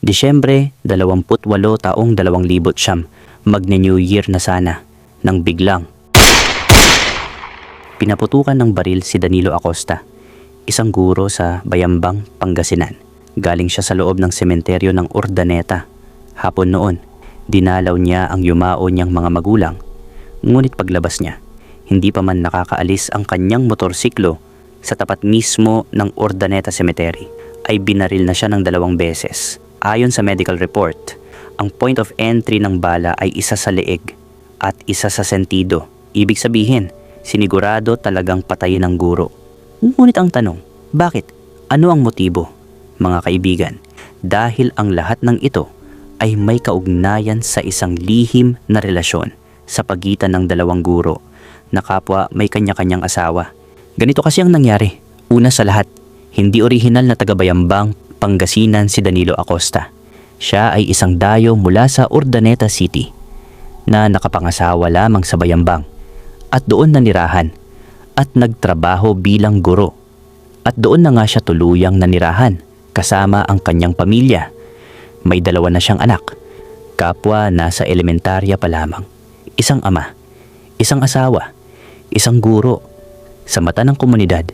Disyembre 28 taong 2009, magne-New Year na sana, nang biglang pinaputukan ng baril si Danilo Acosta, isang guro sa Bayambang, Pangasinan. Galing siya sa loob ng sementeryo ng Urdaneta. Hapon noon, dinalaw niya ang yumao niyang mga magulang. Ngunit paglabas niya, hindi pa man nakakaalis ang kanyang motorsiklo sa tapat mismo ng Urdaneta Cemetery, ay binaril na siya ng 2 beses. Ayon sa medical report, ang point of entry ng bala ay isa sa leeg at isa sa sentido. Ibig sabihin, sinigurado talagang patayin ng guro. Ngunit ang tanong, bakit? Ano ang motibo? Mga kaibigan, dahil ang lahat ng ito ay may kaugnayan sa isang lihim na relasyon sa pagitan ng 2 guro na kapwa may kanya-kanyang asawa. Ganito kasi ang nangyari. Una sa lahat, hindi orihinal na taga-Bayambang, Pangasinan si Danilo Acosta. Siya ay isang dayo mula sa Urdaneta City na nakapangasawa lamang sa Bayambang at doon nanirahan at nagtrabaho bilang guro. At doon na nga siya tuluyang nanirahan kasama ang kanyang pamilya. May 2 na siyang anak, kapwa nasa elementarya pa lamang. Isang ama, isang asawa, isang guro. Sa mata ng komunidad,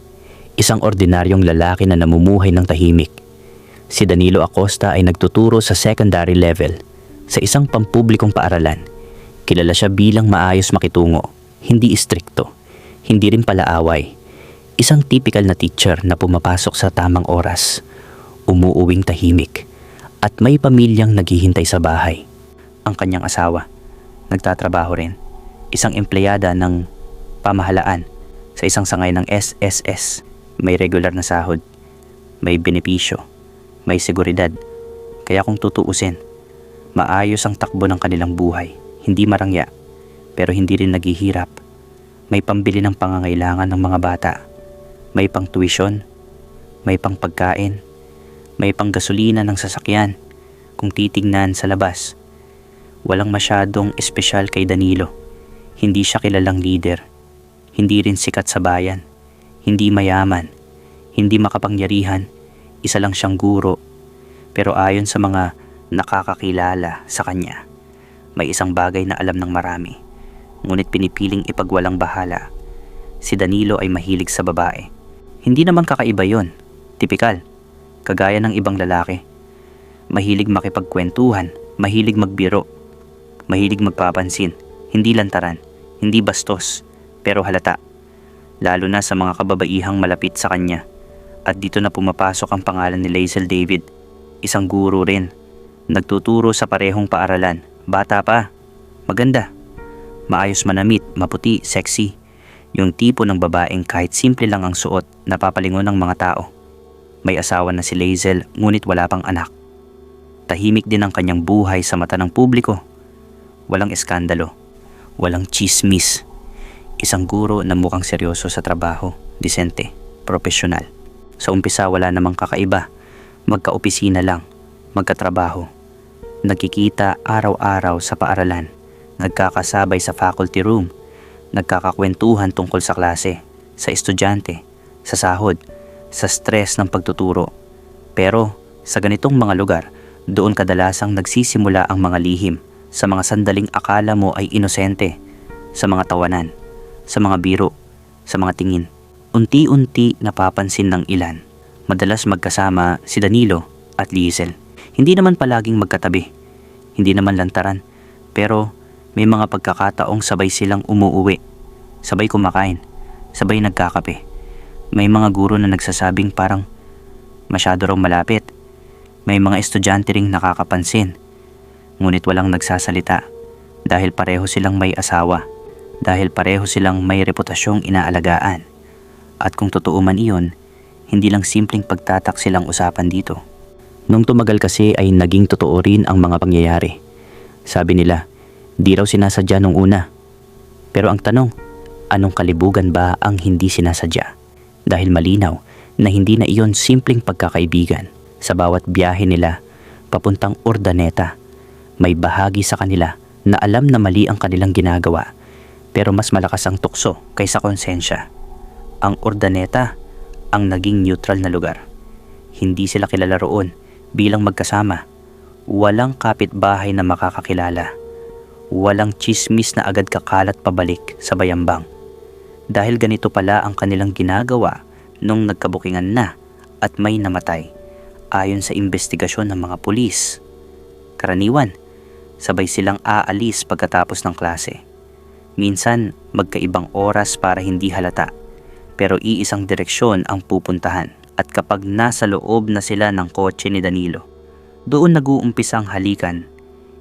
isang ordinaryong lalaki na namumuhay ng tahimik. Si Danilo Acosta ay nagtuturo sa secondary level sa isang pampublikong paaralan. Kilala siya bilang maayos makitungo, hindi istrikto, hindi rin palaaway. Isang typical na teacher na pumapasok sa tamang oras, umuuwing tahimik, at may pamilyang naghihintay sa bahay. Ang kanyang asawa, nagtatrabaho rin, isang empleyada ng pamahalaan sa isang sangay ng SSS. May regular na sahod, may benepisyo, may seguridad. Kaya kung tutuusin, maayos ang takbo ng kanilang buhay. Hindi marangya, pero hindi rin naghihirap. May pambili ng pangangailangan ng mga bata. May pang tuition, may pang pagkain, may pang gasolina ng sasakyan. Kung titignan sa labas, walang masyadong espesyal kay Danilo. Hindi siya kilalang leader. Hindi rin sikat sa bayan. Hindi mayaman. Hindi makapangyarihan. Isa lang siyang guro. Pero ayon sa mga nakakakilala sa kanya, may isang bagay na alam ng marami, ngunit pinipiling ipagwalang bahala. Si Danilo ay mahilig sa babae. Hindi naman kakaiba yon. Tipikal. Kagaya ng ibang lalaki. Mahilig makipagkwentuhan, mahilig magbiro, mahilig magpapansin, hindi lantaran, hindi bastos, pero halata. Lalo na sa mga kababaihang malapit sa kanya. At dito na pumapasok ang pangalan ni Lazel David, isang guro rin. Nagtuturo sa parehong paaralan. Bata pa, maganda, maayos manamit, maputi, sexy. Yung tipo ng babaeng kahit simple lang ang suot, napapalingon ng mga tao. May asawa na si Lazel, ngunit wala pang anak. Tahimik din ang kanyang buhay sa mata ng publiko. Walang eskandalo, walang chismis. Isang guro na mukhang seryoso sa trabaho, disente, profesional. Sa umpisa wala namang kakaiba, magka-opisina lang, magkatrabaho. Nagkikita araw-araw sa paaralan, nagkakasabay sa faculty room, nagkakakwentuhan tungkol sa klase, sa estudyante, sa sahod, sa stress ng pagtuturo. Pero sa ganitong mga lugar, doon kadalasang nagsisimula ang mga lihim, sa mga sandaling akala mo ay inosente, sa mga tawanan, sa mga biro, sa mga tingin. Unti-unti napapansin ng ilan. Madalas magkasama si Danilo at Lazel. Hindi naman palaging magkatabi, hindi naman lantaran, pero may mga pagkakataong sabay silang umuuwi, sabay kumakain, sabay nagkakape. May mga guro na nagsasabing parang masyado raw malapit. May mga estudyante ring nakakapansin, ngunit walang nagsasalita dahil pareho silang may asawa, dahil pareho silang may reputasyong inaalagaan. At kung totoo man iyon, hindi lang simpleng pagtatak silang usapan dito. Nung tumagal kasi ay naging totoo rin ang mga pangyayari. Sabi nila, di raw sinasadya nung una. Pero ang tanong, anong kalibugan ba ang hindi sinasadya? Dahil malinaw na hindi na iyon simpleng pagkakaibigan. Sa bawat biyahe nila, papuntang Urdaneta, may bahagi sa kanila na alam na mali ang kanilang ginagawa. Pero mas malakas ang tukso kaysa konsensya. Ang Urdaneta ang naging neutral na lugar. Hindi sila kilala roon bilang magkasama. Walang kapitbahay na makakakilala. Walang tsismis na agad kakalat pabalik sa Bayambang. Dahil ganito pala ang kanilang ginagawa nung nagkabukingan na at may namatay ayon sa investigasyon ng mga pulis. Karaniwan, sabay silang aalis pagkatapos ng klase. Minsan, magkaibang oras para hindi halata, pero iisang direksyon ang pupuntahan. At kapag nasa loob na sila ng kotse ni Danilo, doon nag-uumpisang halikan,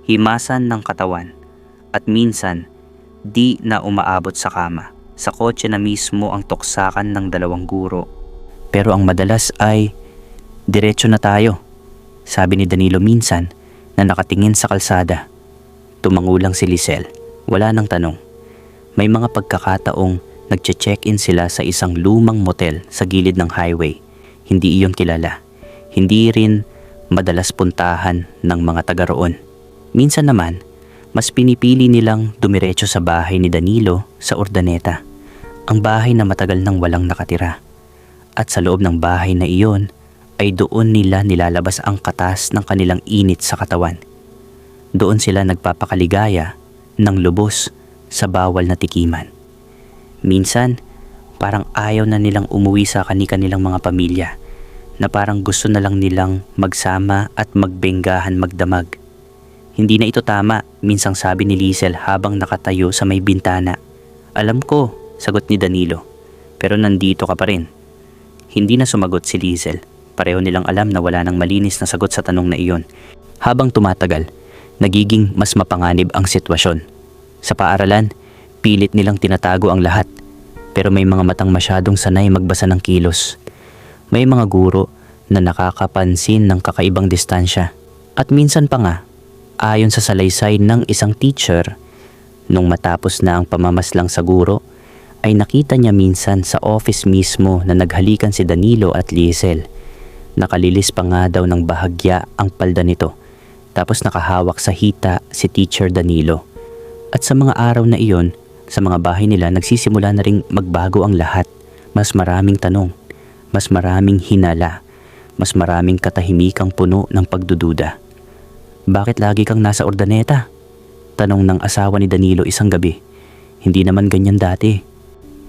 himasan ng katawan, at minsan, di na umaabot sa kama. Sa kotse na mismo ang tuksakan ng dalawang guro. Pero ang madalas ay, diretso na tayo, sabi ni Danilo minsan na nakatingin sa kalsada. Tumangulang si Lizelle, wala nang tanong. May mga pagkakataong nagche-check-in sila sa isang lumang motel sa gilid ng highway. Hindi iyon kilala. Hindi rin madalas puntahan ng mga taga roon. Minsan naman, mas pinipili nilang dumiretso sa bahay ni Danilo sa Urdaneta. Ang bahay na matagal nang walang nakatira. At sa loob ng bahay na iyon ay doon nila nilalabas ang katas ng kanilang init sa katawan. Doon sila nagpapakaligaya ng lubos sa bawal na tikiman. Minsan, parang ayaw na nilang umuwi sa kanilang mga pamilya, na parang gusto na lang nilang magsama at magbenggahan magdamag. Hindi na ito tama, minsang sabi ni Lizelle habang nakatayo sa may bintana. Alam ko, sagot ni Danilo, pero nandito ka pa rin. Hindi na sumagot si Lizelle. Pareho nilang alam na wala nang malinis na sagot sa tanong na iyon. Habang tumatagal, nagiging mas mapanganib ang sitwasyon. Sa paaralan, pilit nilang tinatago ang lahat, pero may mga matang masyadong sanay magbasa ng kilos. May mga guro na nakakapansin ng kakaibang distansya. At minsan pa nga, ayon sa salaysay ng isang teacher, nung matapos na ang pamamaslang sa guro, ay nakita niya minsan sa office mismo na naghalikan si Danilo at Lizelle. Nakalilis pa nga daw ng bahagya ang palda nito, tapos nakahawak sa hita si Teacher Danilo. At sa mga araw na iyon, sa mga bahay nila nagsisimula na ring magbago ang lahat. Mas maraming tanong, mas maraming hinala, mas maraming katahimikang puno ng pagdududa. Bakit lagi kang nasa Urdaneta? Tanong ng asawa ni Danilo isang gabi. Hindi naman ganyan dati.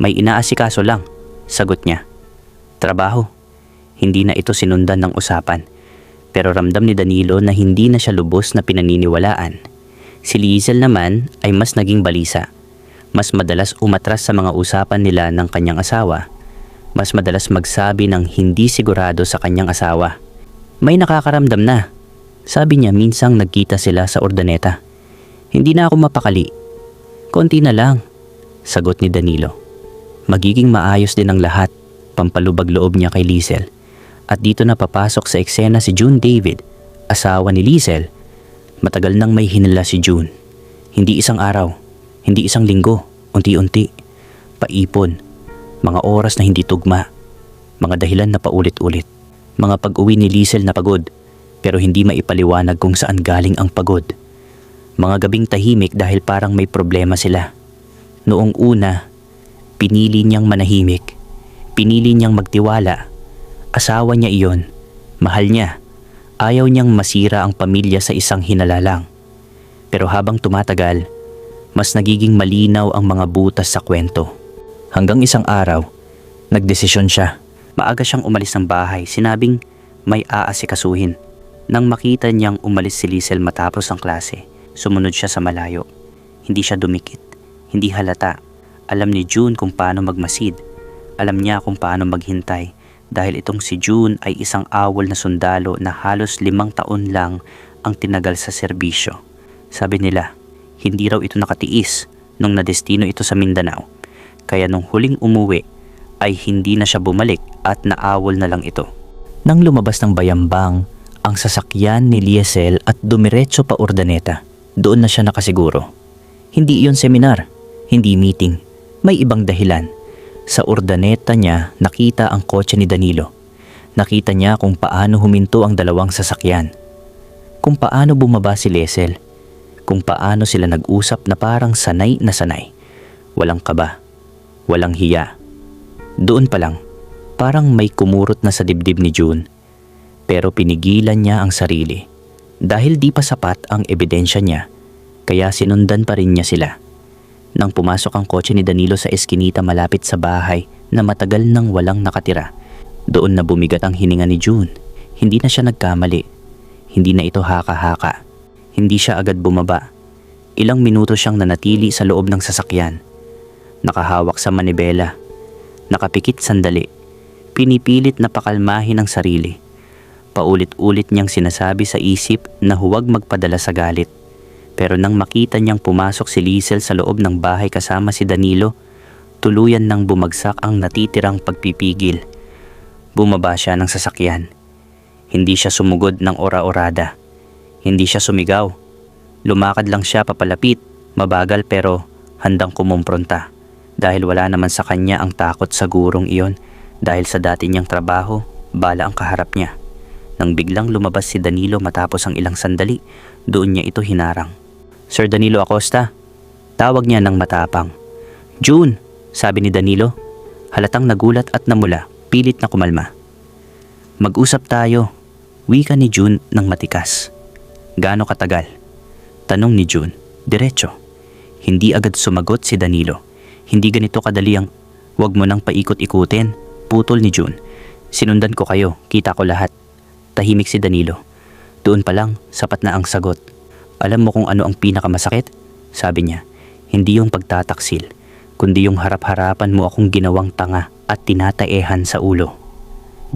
May inaasikaso lang, sagot niya. Trabaho. Hindi na ito sinundan ng usapan. Pero ramdam ni Danilo na hindi na siya lubos na pinaniniwalaan. Si Lizelle naman ay mas naging balisa. Mas madalas umatras sa mga usapan nila ng kanyang asawa. Mas madalas magsabi ng hindi sigurado sa kanyang asawa. May nakakaramdam na. Sabi niya minsang nagkita sila sa Urdaneta. Hindi na ako mapakali. Konti na lang, sagot ni Danilo. Magiging maayos din ang lahat, pampalubag loob niya kay Lizelle. At dito na papasok sa eksena si June David, asawa ni Lizelle. Matagal nang may hinala si June. Hindi isang araw, hindi isang linggo, unti-unti. Paipon. Mga oras na hindi tugma, mga dahilan na paulit-ulit, mga pag-uwi ni Lizelle na pagod, pero hindi maipaliwanag kung saan galing ang pagod. Mga gabing tahimik dahil parang may problema sila. Noong una, pinili niyang manahimik, pinili niyang magtiwala. Asawa niya iyon, mahal niya, ayaw niyang masira ang pamilya sa isang hinala lang. Pero habang tumatagal, mas nagiging malinaw ang mga butas sa kwento. Hanggang isang araw, nagdesisyon siya. Maaga siyang umalis ng bahay, sinabing may aasikasuhin. Nang makita niyang umalis si Lizelle matapos ang klase, sumunod siya sa malayo. Hindi siya dumikit, hindi halata. Alam ni June kung paano magmasid. Alam niya kung paano maghintay dahil itong si June ay isang awol na sundalo na halos 5 taon lang ang tinagal sa serbisyo. Sabi nila, hindi raw ito nakatiis nung nadestino ito sa Mindanao. Kaya nung huling umuwi ay hindi na siya bumalik at naawol na lang ito. Nang lumabas ng Bayambang ang sasakyan ni Lizelle at dumiretso pa Urdaneta, doon na siya nakasiguro. Hindi iyon seminar, hindi meeting, may ibang dahilan. Sa Urdaneta niya nakita ang kotse ni Danilo. Nakita niya kung paano huminto ang dalawang sasakyan. Kung paano bumaba si Lizelle. Kung paano sila nag-usap na parang sanay na sanay. Walang kaba. Walang hiya. Doon pa lang, parang may kumurot na sa dibdib ni June. Pero pinigilan niya ang sarili. Dahil di pa sapat ang ebidensya niya, kaya sinundan pa rin niya sila. Nang pumasok ang kotse ni Danilo sa eskinita malapit sa bahay na matagal nang walang nakatira, doon na bumigat ang hininga ni June. Hindi na siya nagkamali. Hindi na ito haka-haka. Hindi siya agad bumaba. Ilang minuto siyang nanatili sa loob ng sasakyan. Nakahawak sa manibela. Nakapikit sandali. Pinipilit na pakalmahin ang sarili. Paulit-ulit niyang sinasabi sa isip na huwag magpadala sa galit. Pero nang makita niyang pumasok si Liesel sa loob ng bahay kasama si Danilo, tuluyan nang bumagsak ang natitirang pagpipigil. Bumaba siya ng sasakyan. Hindi siya sumugod ng ora-orada. Hindi siya sumigaw. Lumakad lang siya papalapit, mabagal pero handang kumumpronta. Dahil wala naman sa kanya ang takot sa gurong iyon dahil sa dati niyang trabaho, bala ang kaharap niya. Nang biglang lumabas si Danilo matapos ang ilang sandali, doon niya ito hinarang. "Sir Danilo Acosta," tawag niya ng matapang. "June," sabi ni Danilo. Halatang nagulat at namula, pilit na kumalma. "Mag-usap tayo," wika ni June ng matikas. "Gaano katagal?" tanong ni June, diretso. Hindi agad sumagot si Danilo. "Hindi ganito kadali ang wag mo nang paikot-ikutin," putol ni June. "Sinundan ko kayo, kita ko lahat." Tahimik si Danilo. Doon pa lang, sapat na ang sagot. "Alam mo kung ano ang pinakamasakit?" sabi niya. "Hindi yung pagtataksil, kundi yung harap-harapan mo akong ginawang tanga at tinataehan sa ulo."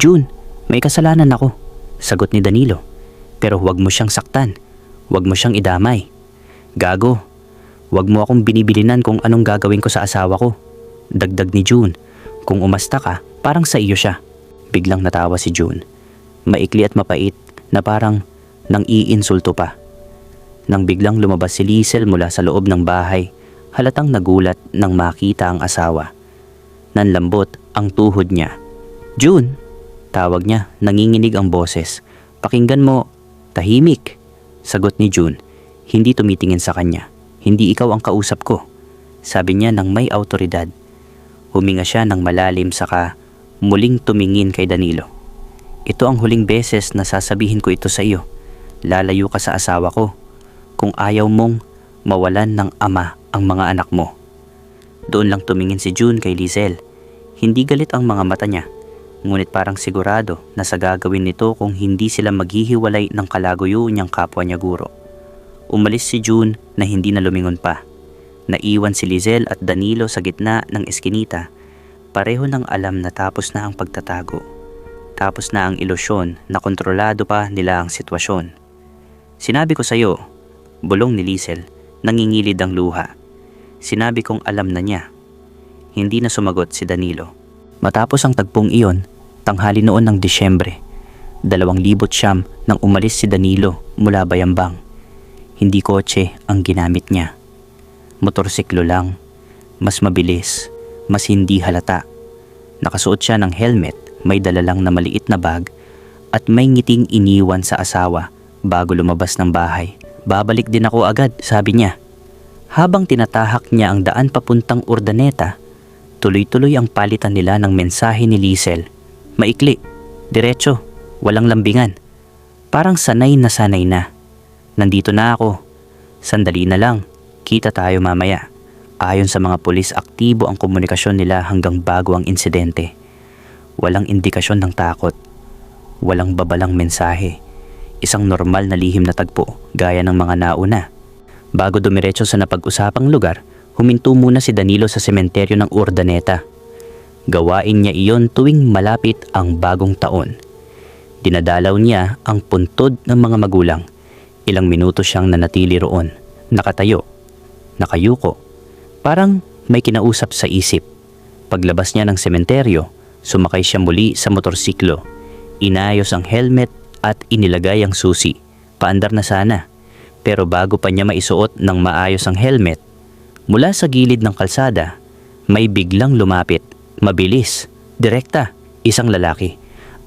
"June, may kasalanan ako," sagot ni Danilo. "Pero huwag mo siyang saktan. Huwag mo siyang idamay." "Gago, huwag mo akong binibilinan kung anong gagawin ko sa asawa ko," dagdag ni June. "Kung umasta ka, parang sa iyo siya." Biglang natawa si June. Maikli at mapait na parang nang iinsulto pa. Nang biglang lumabas si Liesel mula sa loob ng bahay, halatang nagulat nang makita ang asawa. Nanlambot ang tuhod niya. "June," tawag niya, nanginginig ang boses. "Pakinggan mo." "Tahimik," sagot ni June. Hindi tumitingin sa kanya. "Hindi ikaw ang kausap ko," sabi niya nang may autoridad. Huminga siya ng malalim saka muling tumingin kay Danilo. "Ito ang huling beses na sasabihin ko ito sa iyo. Lalayo ka sa asawa ko kung ayaw mong mawalan ng ama ang mga anak mo." Doon lang tumingin si June kay Liesel. Hindi galit ang mga mata niya, ngunit parang sigurado na sa gagawin nito kung hindi sila maghihiwalay ng kalaguyo niyang kapwa niya guro. Umalis si June na hindi na lumingon pa. Naiwan si Liesel at Danilo sa gitna ng eskinita. Pareho nang alam na tapos na ang pagtatago. Tapos na ang ilusyon na kontrolado pa nila ang sitwasyon. "Sinabi ko sa iyo," bulong ni Liesel, nangingilid ang luha. "Sinabi kong alam na niya." Hindi na sumagot si Danilo. Matapos ang tagpong iyon, tanghali noon ng Disyembre, 2009 nang umalis si Danilo mula Bayambang. Hindi kotse ang ginamit niya. Motorsiklo lang, mas mabilis, mas hindi halata. Nakasuot siya ng helmet, may dala lang na maliit na bag, at may ngiting iniwan sa asawa bago lumabas ng bahay. "Babalik din ako agad," sabi niya. Habang tinatahak niya ang daan papuntang Urdaneta, tuloy-tuloy ang palitan nila ng mensahe ni Liesel. Maikli, diretso, walang lambingan. Parang sanay na sanay na. "Nandito na ako. Sandali na lang, kita tayo mamaya." Ayon sa mga pulis, aktibo ang komunikasyon nila hanggang bago ang insidente. Walang indikasyon ng takot. Walang babalang mensahe. Isang normal na lihim na tagpo, gaya ng mga nauna. Bago dumiretso sa napag-usapang lugar, huminto muna si Danilo sa sementeryo ng Urdaneta. Gawain niya iyon tuwing malapit ang bagong taon. Dinadalaw niya ang puntod ng mga magulang. Ilang minuto siyang nanatili roon, nakatayo, nakayuko. Parang may kinausap sa isip. Paglabas niya ng sementeryo, sumakay siya muli sa motorsiklo. Inayos ang helmet at inilagay ang susi. Paandar na sana. Pero bago pa niya maisuot ng maayos ang helmet, mula sa gilid ng kalsada, may biglang lumapit. Mabilis, direkta, isang lalaki.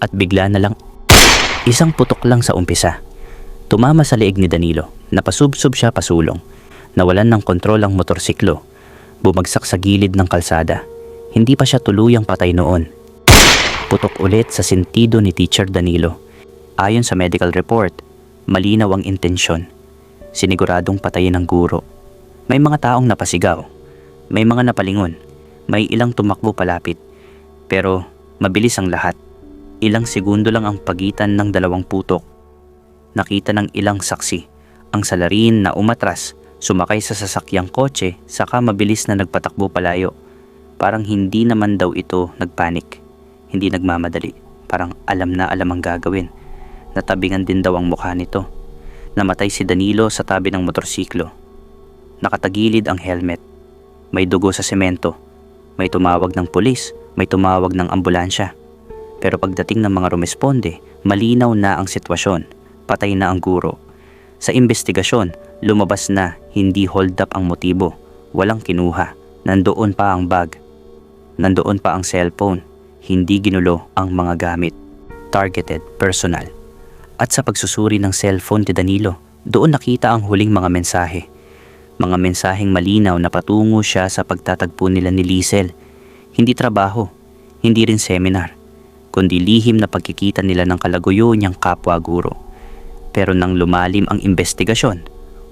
At bigla na lang, isang putok lang sa umpisa. Tumama sa leeg ni Danilo. Napasubsob siya pasulong. Nawalan ng kontrol ang motorsiklo. Bumagsak sa gilid ng kalsada. Hindi pa siya tuluyang patay noon. Putok ulit sa sentido ni Teacher Danilo. Ayon sa medical report, Malinaw ang intensyon. Siniguradong patayin ang guro. May mga taong napasigaw. May mga napalingon. May ilang tumakbo palapit. Pero mabilis ang lahat. Ilang segundo lang ang pagitan ng dalawang putok. Nakita ng ilang saksi ang salarin na umatras, sumakay sa sasakyang kotse, saka mabilis na nagpatakbo palayo. Parang hindi naman daw ito nagpanik. Hindi nagmamadali. Parang alam na alam ang gagawin. Natabingan din daw ang mukha nito. Namatay si Danilo sa tabi ng motorsiklo. Nakatagilid ang helmet. May dugo sa semento. May tumawag ng pulis. May tumawag ng ambulansya. Pero pagdating ng mga rumesponde, malinaw na ang sitwasyon. Patay na ang guro. Sa investigasyon, lumabas na hindi hold up ang motibo. Walang kinuha. Nandoon pa ang bag. Nandoon pa ang cellphone. Hindi ginulo ang mga gamit. Targeted, personal. At sa pagsusuri ng cellphone ni Danilo, doon nakita ang huling mga mensahe. Mga mensaheng malinaw na patungo siya sa pagtatagpo nila ni Liesel. Hindi trabaho, hindi rin seminar, kundi lihim na pagkikita nila ng kalaguyo niyang kapwa-guro. Pero nang lumalim ang investigasyon,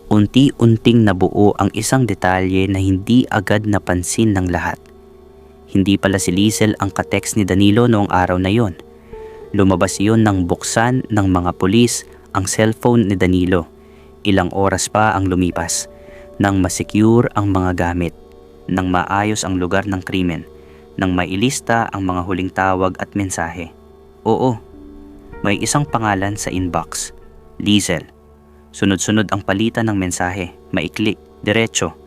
unti-unting nabuo ang isang detalye na hindi agad napansin ng lahat. Hindi pala si Liesel ang katext ni Danilo noong araw na yon. Lumabas iyon nang buksan ng mga pulis ang cellphone ni Danilo. Ilang oras pa ang lumipas nang masecure ang mga gamit, nang maayos ang lugar ng krimen, nang mailista ang mga huling tawag at mensahe. Oo, may isang pangalan sa inbox. Liesel. Sunod-sunod ang palitan ng mensahe, maikli, diretso.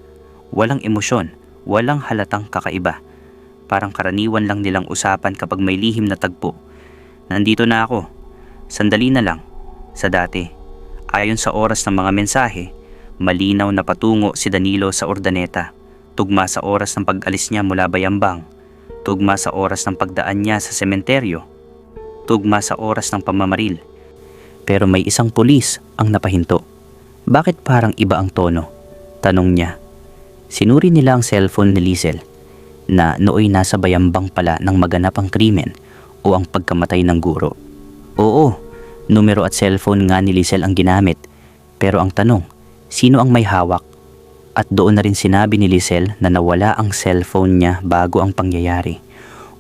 Walang emosyon, walang halatang kakaiba. Parang karaniwan lang nilang usapan kapag may lihim na tagpo. Nandito na ako. Sandali na lang. Sa dati, ayon sa oras ng mga mensahe, malinaw na patungo si Danilo sa Urdaneta. Tugma sa oras ng pag-alis niya mula Bayambang. Tugma sa oras ng pagdaan niya sa sementeryo. Tugma sa oras ng pamamaril. Pero may isang pulis ang napahinto. Bakit parang iba ang tono? Tanong niya. Sinuri nila ang cellphone ni Liesel na nooy nasa Bayambang pala ng maganap ang krimen o ang pagkamatay ng guro. Oo, numero at cellphone nga ni Liesel ang ginamit. Pero ang tanong, sino ang may hawak? At doon na rin sinabi ni Liesel na nawala ang cellphone niya bago ang pangyayari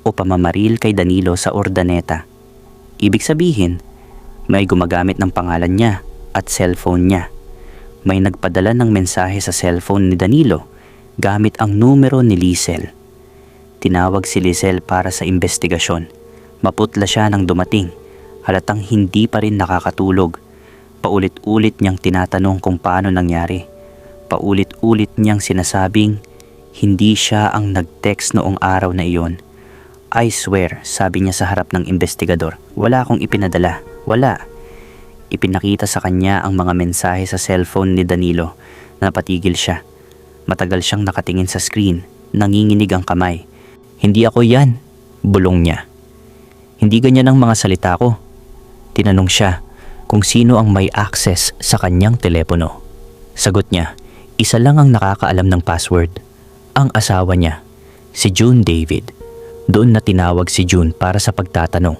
o pamamaril kay Danilo sa Urdaneta. Ibig sabihin, may gumagamit ng pangalan niya at cellphone niya. May nagpadala ng mensahe sa cellphone ni Danilo gamit ang numero ni Liesel. Tinawag si Liesel para sa investigasyon. Maputla siya nang dumating. Halatang hindi pa rin nakakatulog. Paulit-ulit niyang tinatanong kung paano nangyari. Paulit-ulit niyang sinasabing hindi siya ang nag-text noong araw na iyon. I swear, sabi niya sa harap ng investigador, wala akong ipinadala. Wala. Ipinakita sa kanya ang mga mensahe sa cellphone ni Danilo. Napatigil siya. Matagal siyang nakatingin sa screen. Nanginginig ang kamay. Hindi ako yan, bulong niya. Hindi ganyan ang mga salita ko. Tinanong siya kung sino ang may access sa kanyang telepono. Sagot niya, isa lang ang nakakaalam ng password. Ang asawa niya, si June David. Doon na tinawag si June para sa pagtatanong.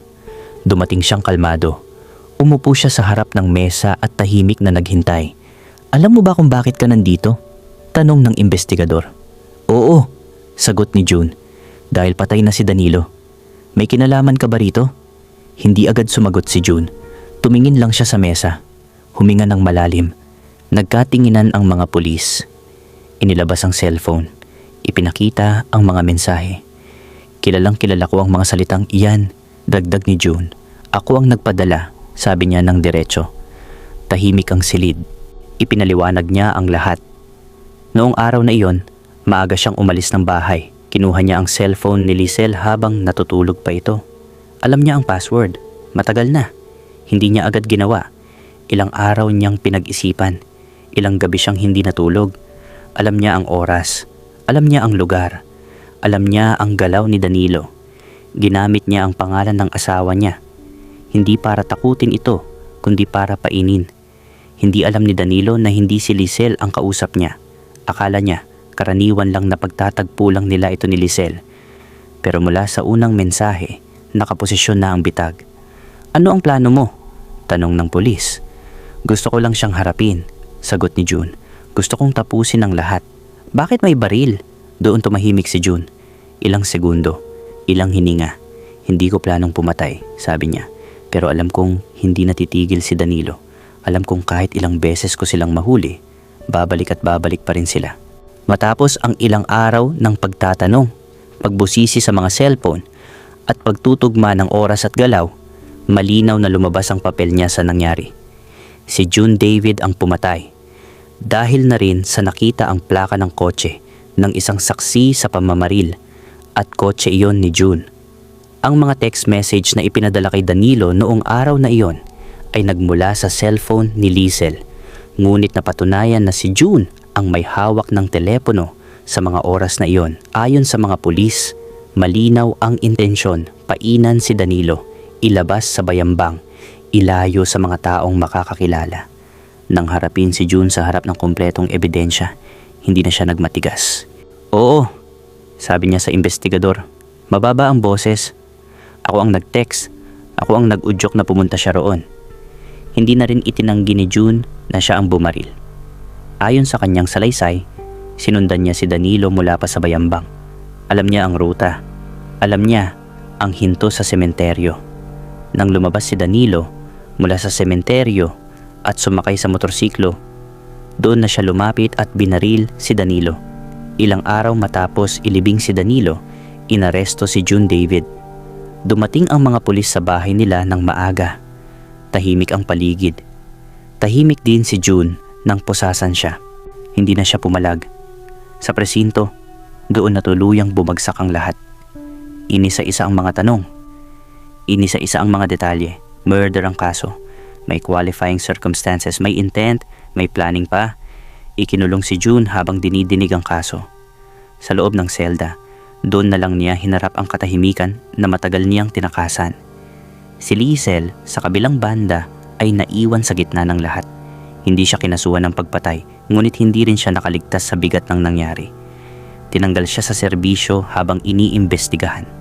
Dumating siyang kalmado. Umupo siya sa harap ng mesa at tahimik na naghintay. Alam mo ba kung bakit ka nandito? Tanong ng investigador. Oo, sagot ni June. Dahil patay na si Danilo. May kinalaman ka ba rito? Hindi agad sumagot si June. Tumingin lang siya sa mesa. Huminga ng malalim. Nagkatinginan ang mga pulis. Inilabas ang cellphone. Ipinakita ang mga mensahe. Kilalang kilala ko ang mga salitang iyan, dagdag ni June. Ako ang nagpadala, sabi niya ng diretso. Tahimik ang silid. Ipinaliwanag niya ang lahat. Noong araw na iyon, maaga siyang umalis ng bahay. Kinuha niya ang cellphone ni Liesel habang natutulog pa ito. Alam niya ang password. Matagal na. Hindi niya agad ginawa. Ilang araw niyang pinag-isipan. Ilang gabi siyang hindi natulog. Alam niya ang oras. Alam niya ang lugar. Alam niya ang galaw ni Danilo. Ginamit niya ang pangalan ng asawa niya. Hindi para takutin ito, kundi para painin. Hindi alam ni Danilo na hindi si Liesel ang kausap niya. Akala niya, karaniwan lang na pagtatagpo lang nila ito ni Liesel. Pero mula sa unang mensahe, nakaposisyon na ang bitag. Ano ang plano mo? Tanong ng pulis. Gusto ko lang siyang harapin, sagot ni June. Gusto kong tapusin ang lahat. Bakit may baril? Doon tumahimik si June. Ilang segundo, ilang hininga. Hindi ko planong pumatay, sabi niya. Pero alam kong hindi natitigil si Danilo. Alam kong kahit ilang beses ko silang mahuli, babalik at babalik pa rin sila. Matapos ang ilang araw ng pagtatanong, pagbusisi sa mga cellphone, at pagtutugma ng oras at galaw, malinaw na lumabas ang papel niya sa nangyari. Si June David ang pumatay. Dahil na rin sa nakita ang plaka ng kotse ng isang saksi sa pamamaril at kotse iyon ni June. Ang mga text message na ipinadala kay Danilo noong araw na iyon ay nagmula sa cellphone ni Liesel. Ngunit napatunayan na si June ang may hawak ng telepono sa mga oras na iyon. Ayon sa mga pulis, malinaw ang intensyon, painan si Danilo, ilabas sa bayambang, ilayo sa mga taong makakakilala. Nang harapin si June sa harap ng kumpletong ebidensya, hindi na siya nagmatigas. Oo, sabi niya sa investigador. Mababa ang boses. Ako ang nag-text. Ako ang nag-udyok na pumunta siya roon. Hindi na rin itinanggi ni June na siya ang bumaril. Ayon sa kanyang salaysay, sinundan niya si Danilo mula pa sa bayambang. Alam niya ang ruta. Alam niya ang hinto sa sementeryo. Nang lumabas si Danilo mula sa sementeryo at sumakay sa motorsiklo, doon na siya lumapit at binaril si Danilo. Ilang araw matapos ilibing si Danilo, inaresto si June David. Dumating ang mga pulis sa bahay nila ng maaga. Tahimik ang paligid. Tahimik din si June nang pusasan siya. Hindi na siya pumalag. Sa presinto, doon na tuluyang bumagsak ang lahat. Inisa-isa ang mga tanong. Inisa-isa ang mga detalye. Murder ang kaso. May qualifying circumstances, may intent, may planning pa. Ikinulong si June habang dinidinig ang kaso. Sa loob ng selda, doon na lang niya hinarap ang katahimikan na matagal niyang tinakasan. Si Liesel sa kabilang banda ay naiwan sa gitna ng lahat. Hindi siya kinasuhan ng pagpatay, ngunit hindi rin siya nakaligtas sa bigat ng nangyari. Tinanggal siya sa serbisyo habang iniimbestigahan.